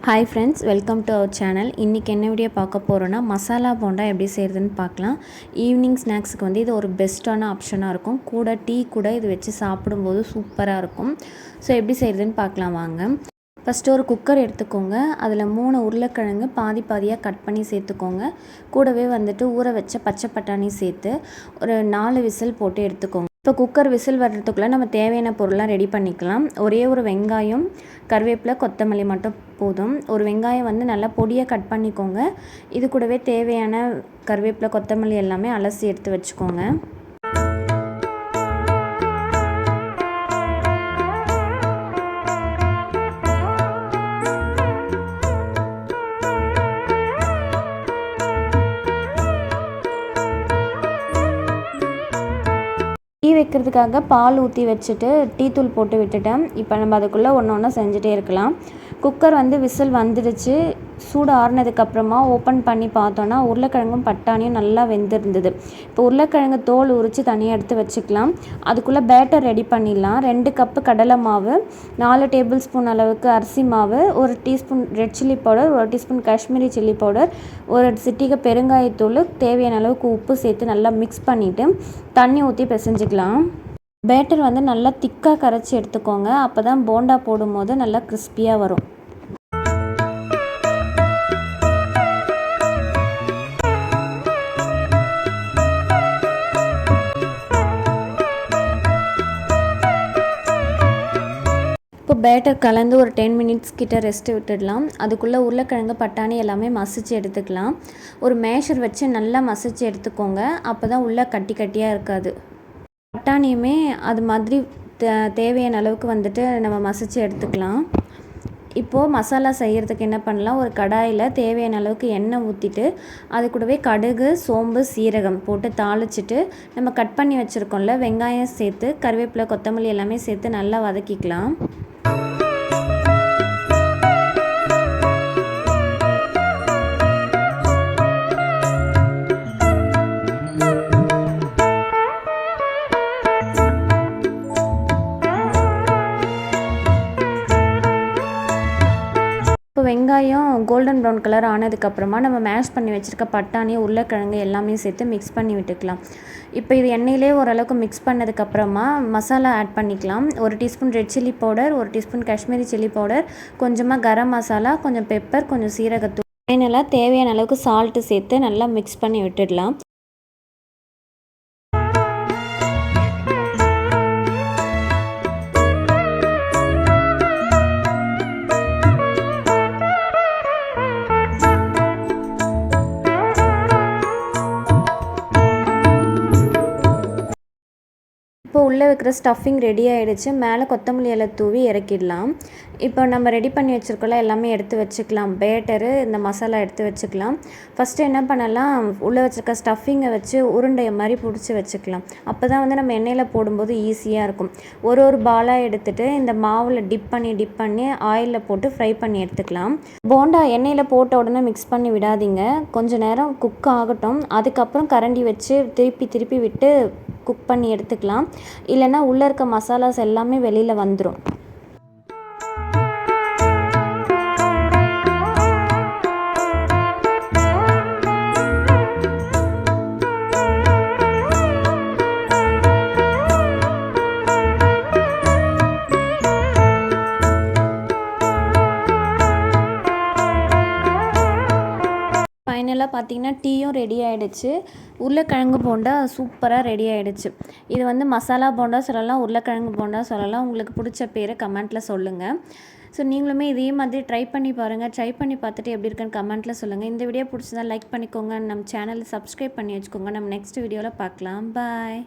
Hi friends, welcome to our channel. இன்றைக்கி என்ன video பார்க்க போகிறோன்னா மசாலா போண்டா எப்படி செய்கிறதுன்னு பார்க்கலாம். ஈவினிங் ஸ்நாக்ஸுக்கு வந்து இது ஒரு பெஸ்ட்டான ஆப்ஷனாக இருக்கும். கூட டீ கூட இது வச்சு சாப்பிடும்போது சூப்பராக இருக்கும். ஸோ எப்படி செய்கிறதுன்னு பார்க்கலாம் வாங்க. ஃபஸ்ட்டு ஒரு குக்கர் எடுத்துக்கோங்க. அதில் 3 உருளைக்கிழங்கு பாதி பாதியாக கட் பண்ணி சேர்த்துக்கோங்க. கூடவே வந்துட்டு ஊற வச்ச பச்சை பட்டாணி சேர்த்து ஒரு 4 விசில் போட்டு எடுத்துக்கோங்க. இப்போ குக்கர் விசில் வர்றதுக்குள்ளே நம்ம தேவையான பொருள்லாம் ரெடி பண்ணிக்கலாம். ஒரே ஒரு வெங்காயம், கருவேப்பிலை, கொத்தமல்லி மட்டும் போதும். ஒரு வெங்காயம் வந்து நல்லா பொடியாக கட் பண்ணிக்கோங்க. இது கூடவே தேவையான கருவேப்பிலை, கொத்தமல்லி எல்லாமே அலசி எடுத்து வச்சுக்கோங்க. டீ வைக்கிறதுக்காக பால் ஊற்றி வச்சுட்டு டீ தூள் போட்டு விட்டுட்டேன். இப்போ நம்ம அதுக்குள்ளே ஒன்று ஒன்று செஞ்சுட்டே இருக்கலாம். குக்கர் வந்து விசில் வந்துடுச்சு. சூடு ஆறுனதுக்கப்புறமா ஓப்பன் பண்ணி பார்த்தோன்னா உருளைக்கிழங்கும் பட்டாணியும் நல்லா வெந்திருந்தது. இப்போ உருளைக்கிழங்கு தோல் உரித்து தனியாக எடுத்து வச்சுக்கலாம். அதுக்குள்ளே பேட்டர் ரெடி பண்ணிடலாம். 2 கப்பு கடலை மாவு, 4 டேபிள் ஸ்பூன் அளவுக்கு அரிசி மாவு, 1 teaspoon red chilli powder, 1 teaspoon Kashmiri chilli powder, 1 சிட்டிகை பெருங்காயத்தூள், தேவையான அளவுக்கு உப்பு சேர்த்து நல்லா மிக்ஸ் பண்ணிவிட்டு தண்ணி ஊற்றி பிசைஞ்சிக்கலாம். பேட்டர் வந்து நல்லா திக்காக கரைச்சி எடுத்துக்கோங்க. அப்போ தான் போண்டா போடும்போது நல்லா கிறிஸ்பியாக வரும். இப்போ பேட்டர் கலந்து ஒரு 10 மினிட்ஸ் கிட்ட ரெஸ்ட்டு விட்டுடலாம். அதுக்குள்ளே உருளைக்கிழங்கு பட்டாணி எல்லாமே மசிச்சு எடுத்துக்கலாம். ஒரு மேஷர் வச்சு நல்லா மசிச்சு எடுத்துக்கோங்க. அப்போ தான் உள்ளே கட்டி கட்டியாக இருக்காது. பட்டாணியுமே அது மாதிரி தேவையான அளவுக்கு வந்துட்டு நம்ம மசிச்சு எடுத்துக்கலாம். இப்போது மசாலா செய்கிறதுக்கு என்ன பண்ணலாம், ஒரு கடாயில் தேவையான அளவுக்கு எண்ணெய் ஊற்றிட்டு அது கூடவே கடுகு, சோம்பு, சீரகம் போட்டு தாளிச்சிட்டு நம்ம கட் பண்ணி வச்சுருக்கோம்ல வெங்காயம் சேர்த்து கருவேப்பிலை, கொத்தமல்லி எல்லாமே சேர்த்து நல்லா வதக்கிக்கலாம். இப்போ வெங்காயம் கோல்டன் ப்ரௌன் கலர் ஆனதுக்கப்புறமா நம்ம மேஷ் பண்ணி வச்சுருக்க பட்டாணி, உருளைக்கிழங்கு எல்லாமே சேர்த்து மிக்ஸ் பண்ணி விட்டுக்கலாம். இப்போ இது எண்ணெயிலே ஓரளவுக்கு மிக்ஸ் பண்ணதுக்கப்புறமா மசாலா ஆட் பண்ணிக்கலாம். 1 teaspoon red chilli powder, 1 teaspoon Kashmiri chilli powder, கொஞ்சமாக கரம் மசாலா, கொஞ்சம் பெப்பர், கொஞ்சம் சீரகத்தூள், ஃபைனலாக தேவையான அளவுக்கு சால்ட்டு சேர்த்து நல்லா மிக்ஸ் பண்ணி விட்டுடலாம். இப்போ உள்ளே வைக்கிற ஸ்டஃபிங் ரெடி ஆகிடுச்சு. மேலே கொத்தமல்லி இலை தூவி இறக்கிடலாம். இப்போ நம்ம ரெடி பண்ணி வச்சுருக்கோம்ல எல்லாமே எடுத்து வச்சுக்கலாம். பேட்டரு, இந்த மசாலா எடுத்து வச்சுக்கலாம். ஃபஸ்ட்டு என்ன பண்ணலாம், உள்ளே வச்சுருக்க ஸ்டஃபிங்கை வச்சு உருண்டை மாதிரி பிடிச்சி வச்சுக்கலாம். அப்போ தான் வந்து நம்ம எண்ணெயில் போடும்போது ஈஸியாக இருக்கும். ஒரு பாலாக எடுத்துகிட்டு இந்த மாவில் டிப் பண்ணி ஆயிலில் போட்டு ஃப்ரை பண்ணி எடுத்துக்கலாம். போண்டா எண்ணெயில் போட்ட உடனே மிக்ஸ் பண்ணி விடாதீங்க. கொஞ்சம் நேரம் குக் ஆகட்டும். அதுக்கப்புறம் கரண்டி வச்சு திருப்பி விட்டு குக் பண்ணி எடுத்துக்கலாம். இல்லைன்னா உள்ளே இருக்க மசாலாஸ் எல்லாமே வெளியில் வந்துடும். ஃபைனலாக பார்த்தீங்கன்னா டீயும் ரெடி ஆகிடுச்சு. உருளைக்கிழங்கு போண்டா சூப்பராக ரெடி ஆகிடுச்சு. இது வந்து மசாலா போண்டா சொல்லலாம், உருளைக்கிழங்கு போண்டா சொல்லலாம். உங்களுக்கு பிடிச்ச பேரை கமெண்ட்டில் சொல்லுங்கள். ஸோ நீங்களுமே இதே மாதிரி ட்ரை பண்ணி பாருங்கள். ட்ரை பண்ணி பார்த்துட்டு எப்படி இருக்குன்னு கமெண்ட்டில் சொல்லுங்கள். இந்த வீடியோ பிடிச்சதா லைக் பண்ணிக்கோங்க. நம்ம சேனலை சப்ஸ்கிரைப் பண்ணி வச்சுக்கோங்க. நம்ம நெக்ஸ்ட் வீடியோவில் பார்க்கலாம். பாய்.